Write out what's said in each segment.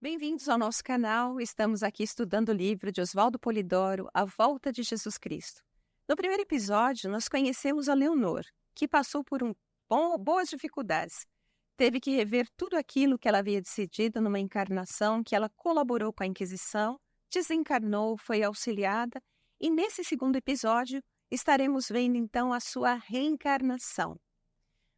Bem-vindos ao nosso canal. Estamos aqui estudando o livro de Oswaldo Polidoro, A Volta de Jesus Cristo. No primeiro episódio, nós conhecemos a Leonor, que passou por boas dificuldades. Teve que rever tudo aquilo que ela havia decidido numa encarnação, que ela colaborou com a Inquisição, desencarnou, foi auxiliada, e nesse segundo episódio estaremos vendo então a sua reencarnação.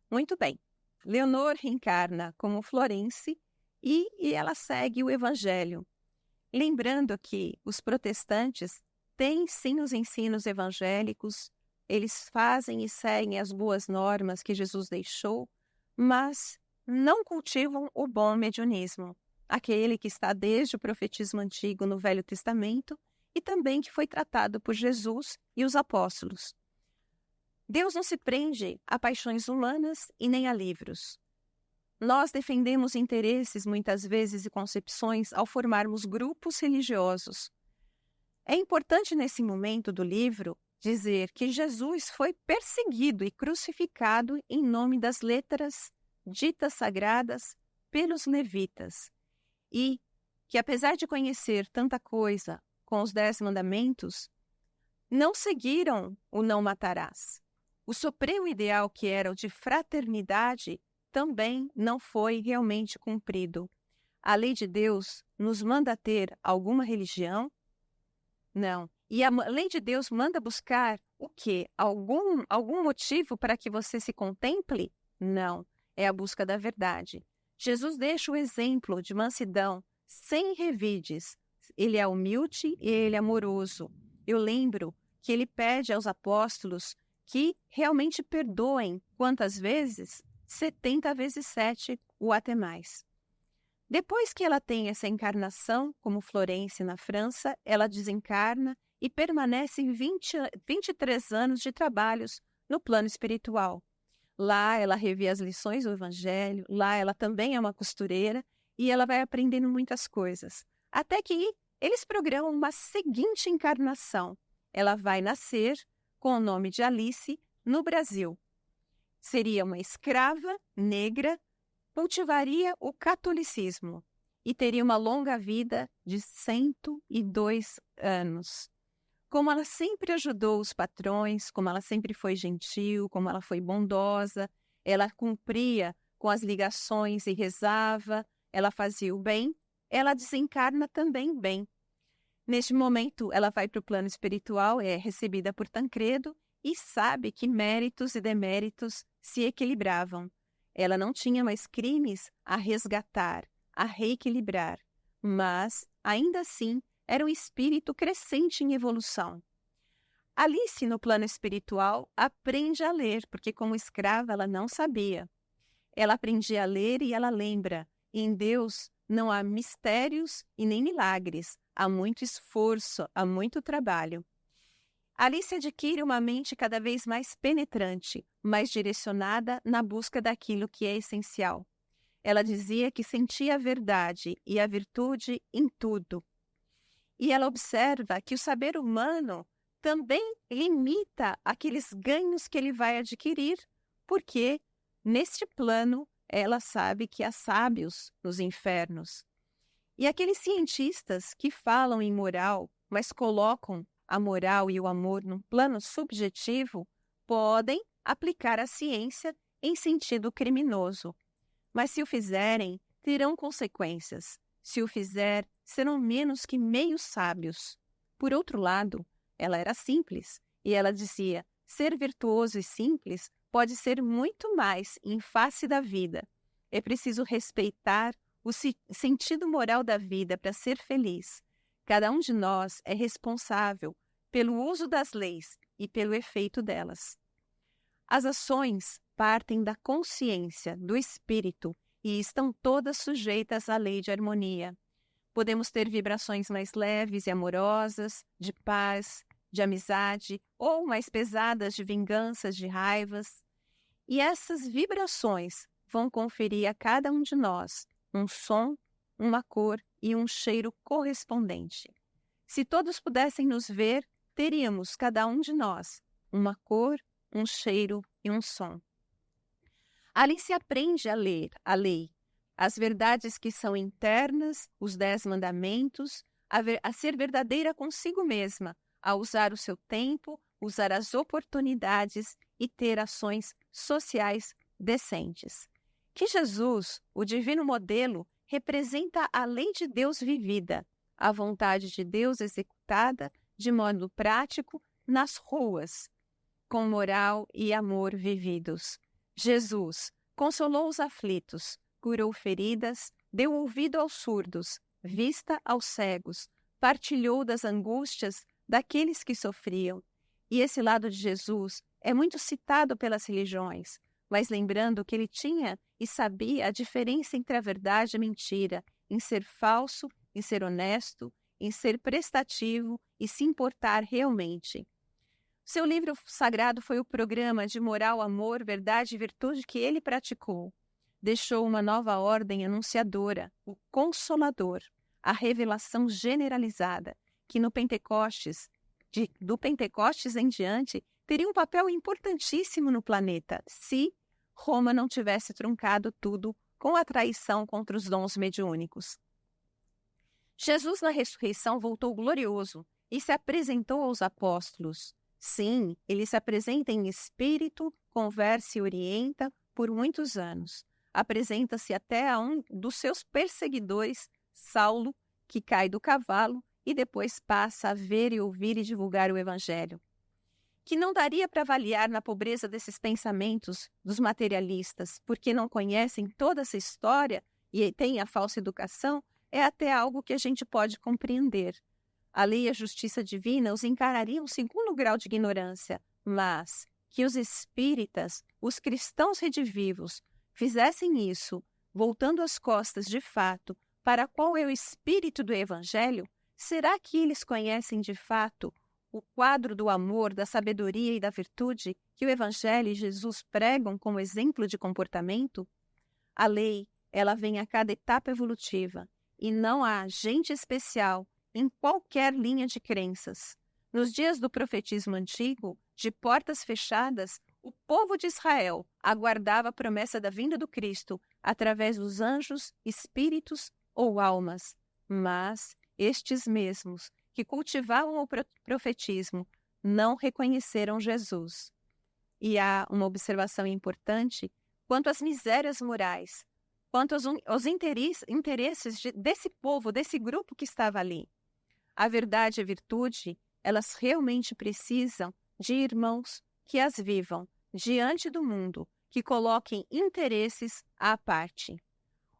Muito bem, Leonor reencarna como Florence, e ela segue o Evangelho. Lembrando que os protestantes têm sim os ensinos evangélicos, eles fazem e seguem as boas normas que Jesus deixou, mas não cultivam o bom mediunismo, aquele que está desde o profetismo antigo no Velho Testamento e também que foi tratado por Jesus e os apóstolos. Deus não se prende a paixões humanas e nem a livros. Nós defendemos interesses, muitas vezes, e concepções ao formarmos grupos religiosos. É importante, nesse momento do livro, dizer que Jesus foi perseguido e crucificado em nome das letras ditas sagradas pelos levitas. E que, apesar de conhecer tanta coisa com os 10 mandamentos, não seguiram o não matarás. O supremo ideal, que era o de fraternidade, também não foi realmente cumprido. A lei de Deus nos manda ter alguma religião? Não. E a lei de Deus manda buscar o quê? Algum motivo para que você se contemple? Não. É a busca da verdade. Jesus deixa o exemplo de mansidão, sem revides. Ele é humilde e ele é amoroso. Eu lembro que ele pede aos apóstolos que realmente perdoem quantas vezes? 70 vezes 7, ou até mais. Depois que ela tem essa encarnação, como Florence na França, ela desencarna e permanece 23 anos de trabalhos no plano espiritual. Lá ela revê as lições do Evangelho, lá ela também é uma costureira e ela vai aprendendo muitas coisas. Até que eles programam uma seguinte encarnação. Ela vai nascer com o nome de Alice no Brasil. Seria uma escrava negra, cultivaria o catolicismo e teria uma longa vida de 102 anos. Como ela sempre ajudou os patrões, como ela sempre foi gentil, como ela foi bondosa, ela cumpria com as ligações e rezava, ela fazia o bem, ela desencarna também bem. Neste momento, ela vai para o plano espiritual, é recebida por Tancredo, e sabe que méritos e deméritos se equilibravam. Ela não tinha mais crimes a resgatar, a reequilibrar, mas, ainda assim, era um espírito crescente em evolução. Alice, no plano espiritual, aprende a ler, porque como escrava ela não sabia. Ela aprendia a ler e ela lembra, em Deus não há mistérios e nem milagres, há muito esforço, há muito trabalho. Alice adquire uma mente cada vez mais penetrante, mais direcionada na busca daquilo que é essencial. Ela dizia que sentia a verdade e a virtude em tudo. E ela observa que o saber humano também limita aqueles ganhos que ele vai adquirir, porque, neste plano, ela sabe que há sábios nos infernos. E aqueles cientistas que falam em moral, mas colocam a moral e o amor num plano subjetivo, podem aplicar a ciência em sentido criminoso. Mas se o fizerem, terão consequências. Se o fizer, serão menos que meios sábios. Por outro lado, ela era simples, e ela dizia, ser virtuoso e simples pode ser muito mais em face da vida. É preciso respeitar o sentido moral da vida para ser feliz. Cada um de nós é responsável pelo uso das leis e pelo efeito delas. As ações partem da consciência, do espírito, e estão todas sujeitas à lei de harmonia. Podemos ter vibrações mais leves e amorosas, de paz, de amizade, ou mais pesadas de vinganças, de raivas. E essas vibrações vão conferir a cada um de nós um som, uma cor e um cheiro correspondente. Se todos pudessem nos ver, teríamos, cada um de nós, uma cor, um cheiro e um som. Alice aprende a ler a lei, as verdades que são internas, os 10 mandamentos, a ser verdadeira consigo mesma, a usar o seu tempo, usar as oportunidades e ter ações sociais decentes. Que Jesus, o divino modelo, representa a lei de Deus vivida, a vontade de Deus executada de modo prático nas ruas, com moral e amor vividos. Jesus consolou os aflitos, curou feridas, deu ouvido aos surdos, vista aos cegos, partilhou das angústias daqueles que sofriam. E esse lado de Jesus é muito citado pelas religiões, mas lembrando que ele tinha e sabia a diferença entre a verdade e a mentira, em ser falso, em ser honesto, em ser prestativo e se importar realmente. Seu livro sagrado foi o programa de moral, amor, verdade e virtude que ele praticou. Deixou uma nova ordem anunciadora, o Consolador, a revelação generalizada, que no Pentecostes, do Pentecostes em diante, teria um papel importantíssimo no planeta, se Roma não tivesse truncado tudo com a traição contra os dons mediúnicos. Jesus, na ressurreição, voltou glorioso e se apresentou aos apóstolos. Sim, ele se apresenta em espírito, conversa e orienta por muitos anos. Apresenta-se até a um dos seus perseguidores, Saulo, que cai do cavalo e depois passa a ver e ouvir e divulgar o evangelho. Que não daria para avaliar na pobreza desses pensamentos dos materialistas, porque não conhecem toda essa história e têm a falsa educação, é até algo que a gente pode compreender. A lei e a justiça divina os encarariam segundo grau de ignorância, mas que os espíritas, os cristãos redivivos, fizessem isso, voltando as costas de fato para qual é o espírito do Evangelho, será que eles conhecem de fato o quadro do amor, da sabedoria e da virtude que o Evangelho e Jesus pregam como exemplo de comportamento? A lei, ela vem a cada etapa evolutiva e não há gente especial em qualquer linha de crenças. Nos dias do profetismo antigo, de portas fechadas, o povo de Israel aguardava a promessa da vinda do Cristo através dos anjos, espíritos ou almas. Mas estes mesmos que cultivavam o profetismo não reconheceram Jesus. E há uma observação importante quanto às misérias morais, quanto aos interesses desse povo, desse grupo que estava ali. A verdade e a virtude, elas realmente precisam de irmãos que as vivam diante do mundo, que coloquem interesses à parte.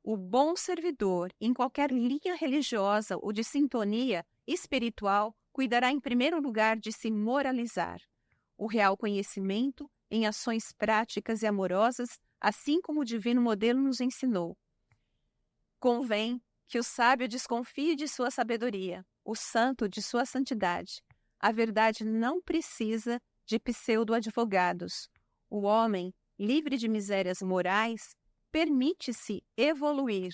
O bom servidor, em qualquer linha religiosa ou de sintonia espiritual, cuidará em primeiro lugar de se moralizar. O real conhecimento em ações práticas e amorosas, assim como o divino modelo nos ensinou. Convém que o sábio desconfie de sua sabedoria, o santo de sua santidade. A verdade não precisa de pseudo-advogados. O homem, livre de misérias morais, permite-se evoluir,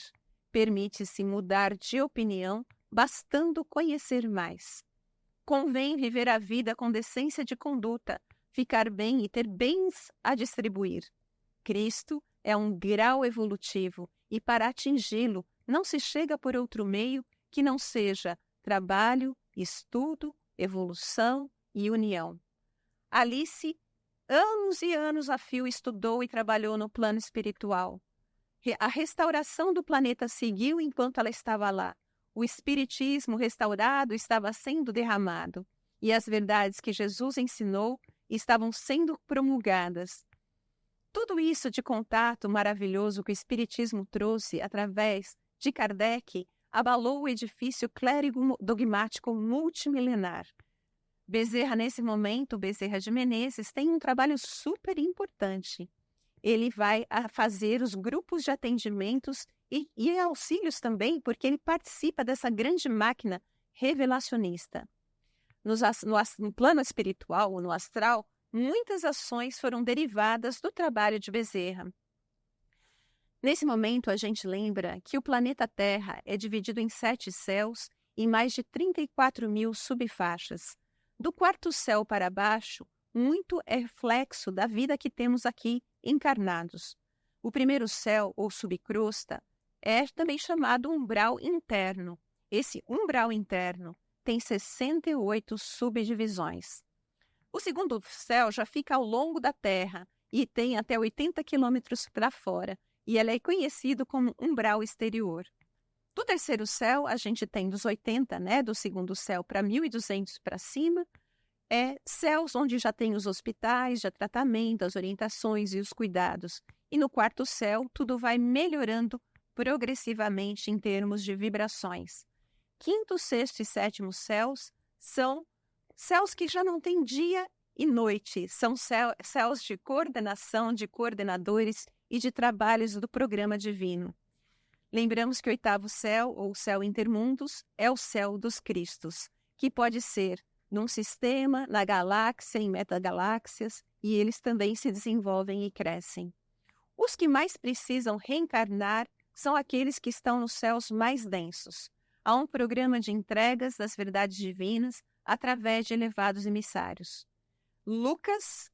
permite-se mudar de opinião, bastando conhecer mais. Convém viver a vida com decência de conduta, ficar bem e ter bens a distribuir. Cristo é um grau evolutivo e para atingi-lo não se chega por outro meio que não seja trabalho, estudo, evolução e união. Alice, anos e anos a fio, estudou e trabalhou no plano espiritual. A restauração do planeta seguiu enquanto ela estava lá. O espiritismo restaurado estava sendo derramado e as verdades que Jesus ensinou estavam sendo promulgadas. Tudo isso de contato maravilhoso que o espiritismo trouxe através de Kardec abalou o edifício clérigo-dogmático multimilenar. Bezerra, nesse momento, Bezerra de Menezes, tem um trabalho super importante. Ele vai fazer os grupos de atendimentos e auxílios também, porque ele participa dessa grande máquina revelacionista. No plano espiritual, ou no astral, muitas ações foram derivadas do trabalho de Bezerra. Nesse momento, a gente lembra que o planeta Terra é dividido em 7 céus e mais de 34 mil subfaixas. Do quarto céu para baixo, muito é reflexo da vida que temos aqui encarnados. O primeiro céu, ou subcrosta, é também chamado umbral interno. Esse umbral interno tem 68 subdivisões. O segundo céu já fica ao longo da Terra e tem até 80 quilômetros para fora, e ele é conhecido como umbral exterior. Do terceiro céu, a gente tem dos 80, do segundo céu para 1.200 para cima, céus onde já tem os hospitais, já tratamento, as orientações e os cuidados. E no quarto céu, tudo vai melhorando progressivamente em termos de vibrações. Quinto, sexto e sétimo céus são céus que já não têm dia e noite, são céus de coordenação, de coordenadores e de trabalhos do programa divino. Lembramos que o oitavo céu, ou céu intermundos, é o céu dos Cristos, que pode ser num sistema, na galáxia, em metagaláxias, e eles também se desenvolvem e crescem. Os que mais precisam reencarnar são aqueles que estão nos céus mais densos. Há um programa de entregas das verdades divinas através de elevados emissários. Lucas,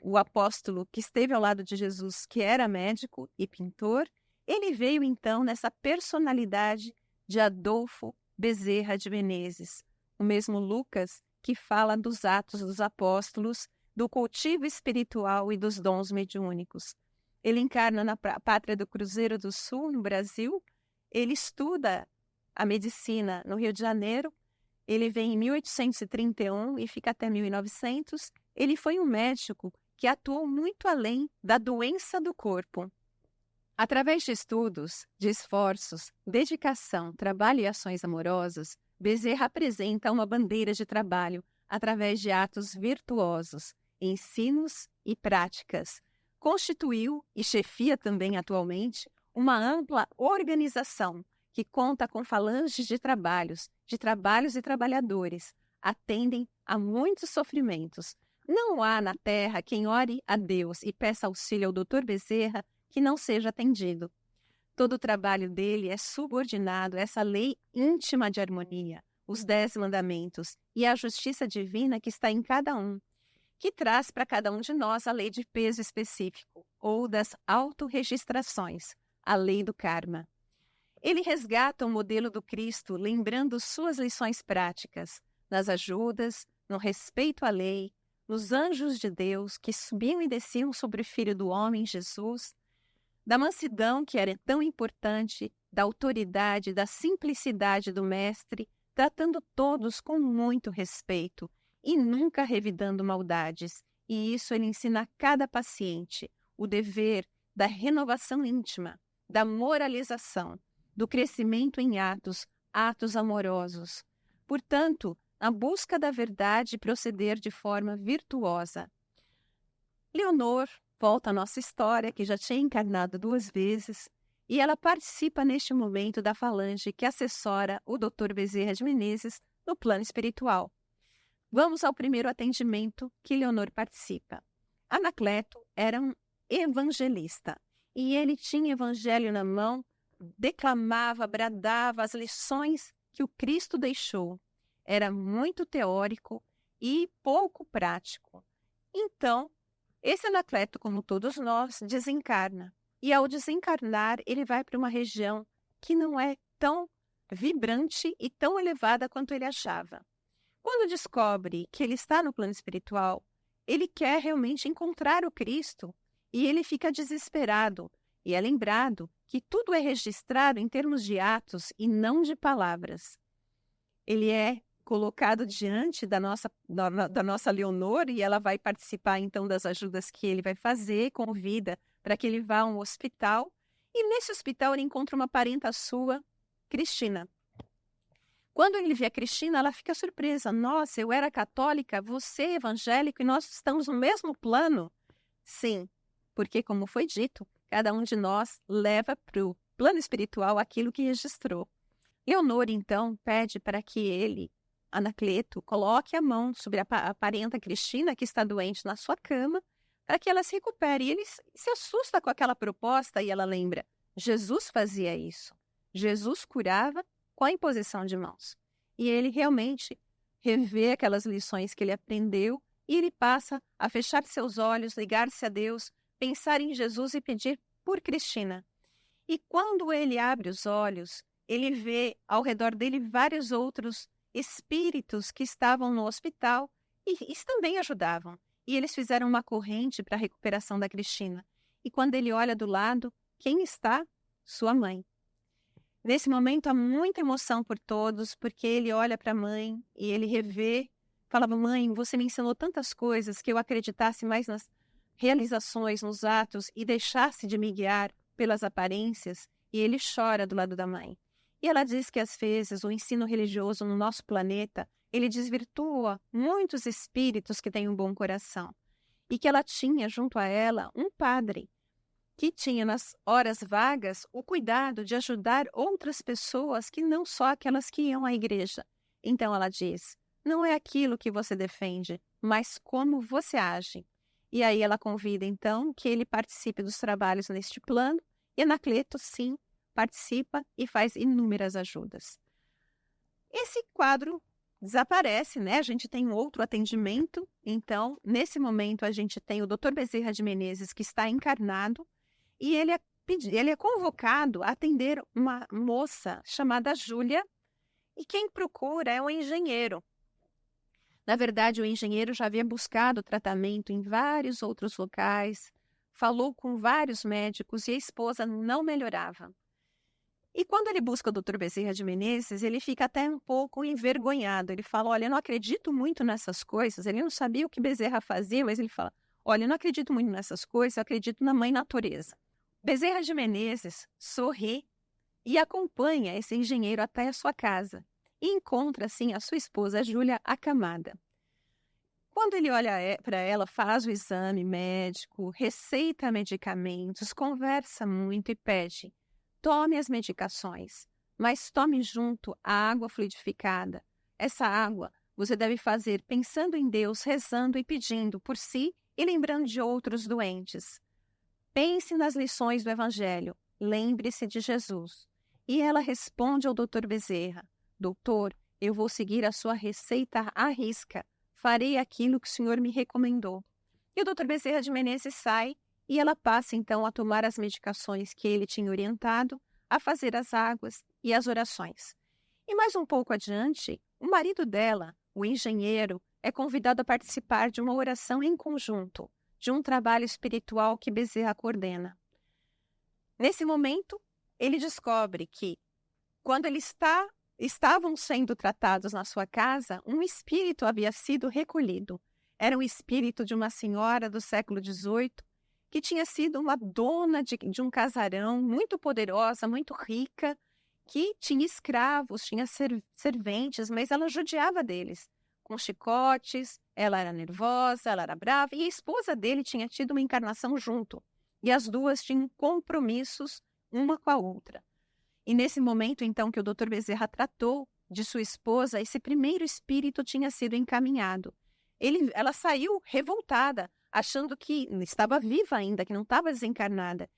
o apóstolo que esteve ao lado de Jesus, que era médico e pintor, ele veio então nessa personalidade de Adolfo Bezerra de Menezes, o mesmo Lucas que fala dos Atos dos Apóstolos, do cultivo espiritual e dos dons mediúnicos. Ele encarna na pátria do Cruzeiro do Sul, no Brasil. Ele estuda a medicina no Rio de Janeiro. Ele vem em 1831 e fica até 1900. Ele foi um médico que atuou muito além da doença do corpo. Através de estudos, de esforços, dedicação, trabalho e ações amorosas, Bezerra apresenta uma bandeira de trabalho através de atos virtuosos, ensinos e práticas. Constituiu e chefia também atualmente uma ampla organização que conta com falanges de trabalhos e trabalhadores, atendem a muitos sofrimentos. Não há na terra quem ore a Deus e peça auxílio ao Dr. Bezerra que não seja atendido. Todo o trabalho dele é subordinado a essa lei íntima de harmonia, os 10 mandamentos e a justiça divina que está em cada um, que traz para cada um de nós a lei de peso específico, ou das autorregistrações, a lei do karma. Ele resgata o modelo do Cristo, lembrando suas lições práticas, nas ajudas, no respeito à lei, nos anjos de Deus que subiam e desciam sobre o Filho do Homem, Jesus, da mansidão que era tão importante, da autoridade, da simplicidade do Mestre, tratando todos com muito respeito e nunca revidando maldades. E isso ele ensina a cada paciente, o dever da renovação íntima, da moralização, do crescimento em atos amorosos. Portanto, na busca da verdade, proceder de forma virtuosa. Leonor volta à nossa história, que já tinha encarnado 2 vezes, e ela participa neste momento da falange que assessora o Dr. Bezerra de Menezes no plano espiritual. Vamos ao primeiro atendimento que Leonor participa. Anacleto era um evangelista, e ele tinha evangelho na mão, declamava, bradava as lições que o Cristo deixou. Era muito teórico e pouco prático. Então, esse Anacleto, como todos nós, desencarna. E ao desencarnar, ele vai para uma região que não é tão vibrante e tão elevada quanto ele achava. Quando descobre que ele está no plano espiritual, ele quer realmente encontrar o Cristo e ele fica desesperado. E é lembrado que tudo é registrado em termos de atos e não de palavras. Ele é colocado diante da nossa Leonor e ela vai participar então das ajudas que ele vai fazer, convida para que ele vá a um hospital e nesse hospital ele encontra uma parenta sua, Cristina. Quando ele vê a Cristina, ela fica surpresa. Nossa, eu era católica, você é evangélico e nós estamos no mesmo plano? Sim, porque como foi dito, cada um de nós leva para o plano espiritual aquilo que registrou. Leonor então pede para que ele, Anacleto, coloque a mão sobre a parenta Cristina, que está doente na sua cama, para que ela se recupere. E ele se assusta com aquela proposta e ela lembra, Jesus fazia isso. Jesus curava com a imposição de mãos. E ele realmente revê aquelas lições que ele aprendeu e ele passa a fechar seus olhos, ligar-se a Deus, pensar em Jesus e pedir por Cristina. E quando ele abre os olhos, ele vê ao redor dele vários outros espíritos que estavam no hospital e também ajudavam. E eles fizeram uma corrente para a recuperação da Cristina. E quando ele olha do lado, quem está? Sua mãe. Nesse momento há muita emoção por todos, porque ele olha para a mãe e ele revê, falava: mãe, você me ensinou tantas coisas, que eu acreditasse mais nas realizações, nos atos e deixasse de me guiar pelas aparências. E ele chora do lado da mãe. E ela diz que às vezes o ensino religioso no nosso planeta, ele desvirtua muitos espíritos que têm um bom coração. E que ela tinha junto a ela um padre, que tinha nas horas vagas o cuidado de ajudar outras pessoas que não só aquelas que iam à igreja. Então ela diz: não é aquilo que você defende, mas como você age. E aí ela convida então que ele participe dos trabalhos neste plano, e Anacleto sim participa e faz inúmeras ajudas. Esse quadro desaparece, né? A gente tem um outro atendimento. Então, nesse momento, a gente tem o Dr. Bezerra de Menezes, que está encarnado, e ele é convocado a atender uma moça chamada Júlia, e quem procura é um engenheiro. Na verdade, o engenheiro já havia buscado tratamento em vários outros locais, falou com vários médicos e a esposa não melhorava. E quando ele busca o Dr. Bezerra de Menezes, ele fica até um pouco envergonhado. Ele fala: olha, eu não acredito muito nessas coisas. Ele não sabia o que Bezerra fazia, mas ele fala: olha, eu não acredito muito nessas coisas, eu acredito na mãe natureza. Bezerra de Menezes sorri e acompanha esse engenheiro até a sua casa e encontra, assim, a sua esposa, Júlia, acamada. Quando ele olha para ela, faz o exame médico, receita medicamentos, conversa muito e pede: tome as medicações, mas tome junto a água fluidificada. Essa água você deve fazer pensando em Deus, rezando e pedindo por si e lembrando de outros doentes. Pense nas lições do Evangelho, lembre-se de Jesus. E ela responde ao Dr. Bezerra: doutor, eu vou seguir a sua receita à risca, farei aquilo que o senhor me recomendou. E o Dr. Bezerra de Menezes sai e ela passa então a tomar as medicações que ele tinha orientado, a fazer as águas e as orações. E mais um pouco adiante, o marido dela, o engenheiro, é convidado a participar de uma oração em conjunto, de um trabalho espiritual que Bezerra coordena. Nesse momento, ele descobre que, quando estavam sendo tratados na sua casa, um espírito havia sido recolhido. Era um espírito de uma senhora do século XVIII, que tinha sido uma dona de um casarão muito poderosa, muito rica, que tinha escravos, tinha serventes, mas ela judiava deles. Com chicotes, ela era nervosa, ela era brava, e a esposa dele tinha tido uma encarnação junto. E as duas tinham compromissos uma com a outra. E nesse momento, então, que o Dr. Bezerra tratou de sua esposa, esse primeiro espírito tinha sido encaminhado. Ela saiu revoltada, achando que estava viva ainda, que não estava desencarnada.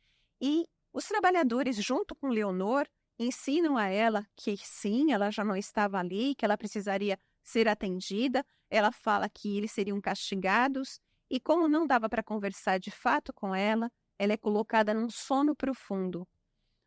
E os trabalhadores, junto com Leonor, ensinam a ela que sim, ela já não estava ali, que ela precisaria ser atendida. Ela fala que eles seriam castigados e, como não dava para conversar de fato com ela é colocada num sono profundo.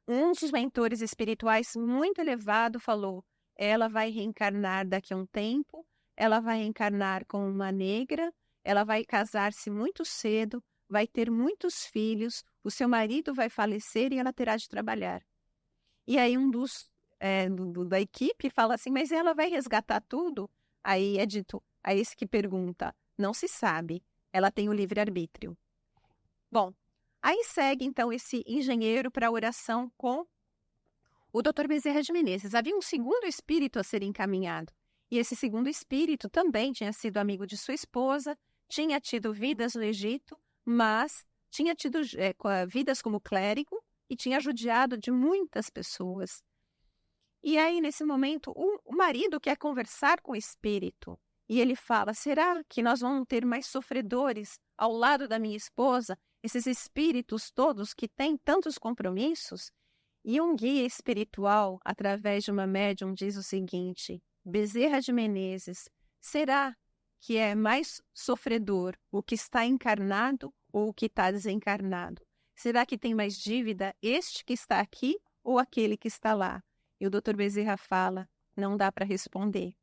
Um dos mentores espirituais muito elevado falou: ela vai reencarnar daqui a um tempo, ela vai reencarnar como uma negra, ela vai casar-se muito cedo, vai ter muitos filhos, o seu marido vai falecer e ela terá de trabalhar. E aí um da equipe fala assim: mas ela vai resgatar tudo? Aí é dito a esse que pergunta: não se sabe, ela tem o livre-arbítrio. Bom, aí segue então esse engenheiro para a oração com o Dr. Bezerra de Menezes. Havia um segundo espírito a ser encaminhado. E esse segundo espírito também tinha sido amigo de sua esposa, tinha tido vidas no Egito, mas tinha tido vidas como clérigo e tinha judiado de muitas pessoas. E aí, nesse momento, o marido quer conversar com o espírito. E ele fala: será que nós vamos ter mais sofredores ao lado da minha esposa? Esses espíritos todos que têm tantos compromissos? E um guia espiritual, através de uma médium, diz o seguinte: Bezerra de Menezes, será que é mais sofredor o que está encarnado ou o que está desencarnado? Será que tem mais dívida este que está aqui ou aquele que está lá? E o Dr. Bezerra fala, não dá para responder.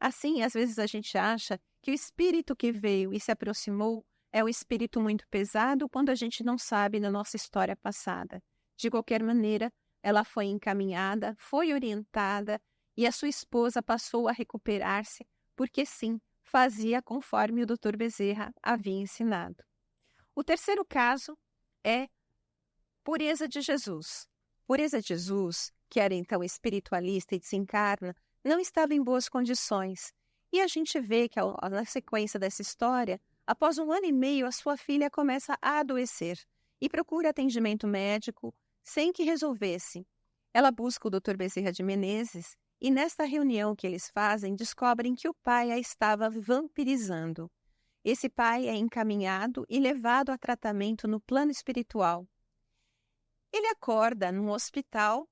Assim, às vezes a gente acha que o espírito que veio e se aproximou é um espírito muito pesado quando a gente não sabe da nossa história passada. De qualquer maneira, ela foi encaminhada, foi orientada e a sua esposa passou a recuperar-se, porque sim, fazia conforme o Dr. Bezerra havia ensinado. O terceiro caso é Pureza de Jesus. Pureza de Jesus, que era então espiritualista e desencarna, não estava em boas condições. E a gente vê que, na sequência dessa história, após 1 ano e meio, a sua filha começa a adoecer e procura atendimento médico sem que resolvesse. Ela busca o Dr. Bezerra de Menezes e, nesta reunião que eles fazem, descobrem que o pai a estava vampirizando. Esse pai é encaminhado e levado a tratamento no plano espiritual. Ele acorda num hospital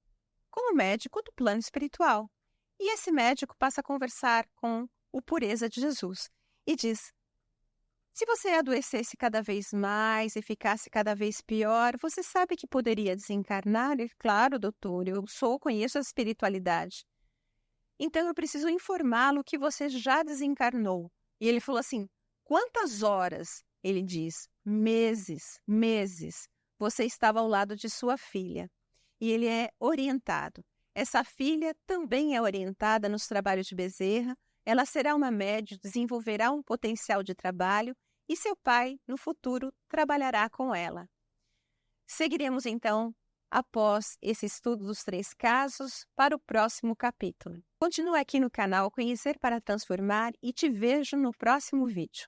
com o médico do plano espiritual. E esse médico passa a conversar com o Pureza de Jesus e diz: se você adoecesse cada vez mais e ficasse cada vez pior, você sabe que poderia desencarnar? Ele, claro, doutor, conheço a espiritualidade. Então eu preciso informá-lo que você já desencarnou. E ele falou assim: quantas horas? Ele diz: meses, meses. Você estava ao lado de sua filha. E ele é orientado. Essa filha também é orientada nos trabalhos de Bezerra. Ela será uma médium, desenvolverá um potencial de trabalho e seu pai, no futuro, trabalhará com ela. Seguiremos, então, após esse estudo dos 3 casos, para o próximo capítulo. Continua aqui no canal Conhecer para Transformar e te vejo no próximo vídeo.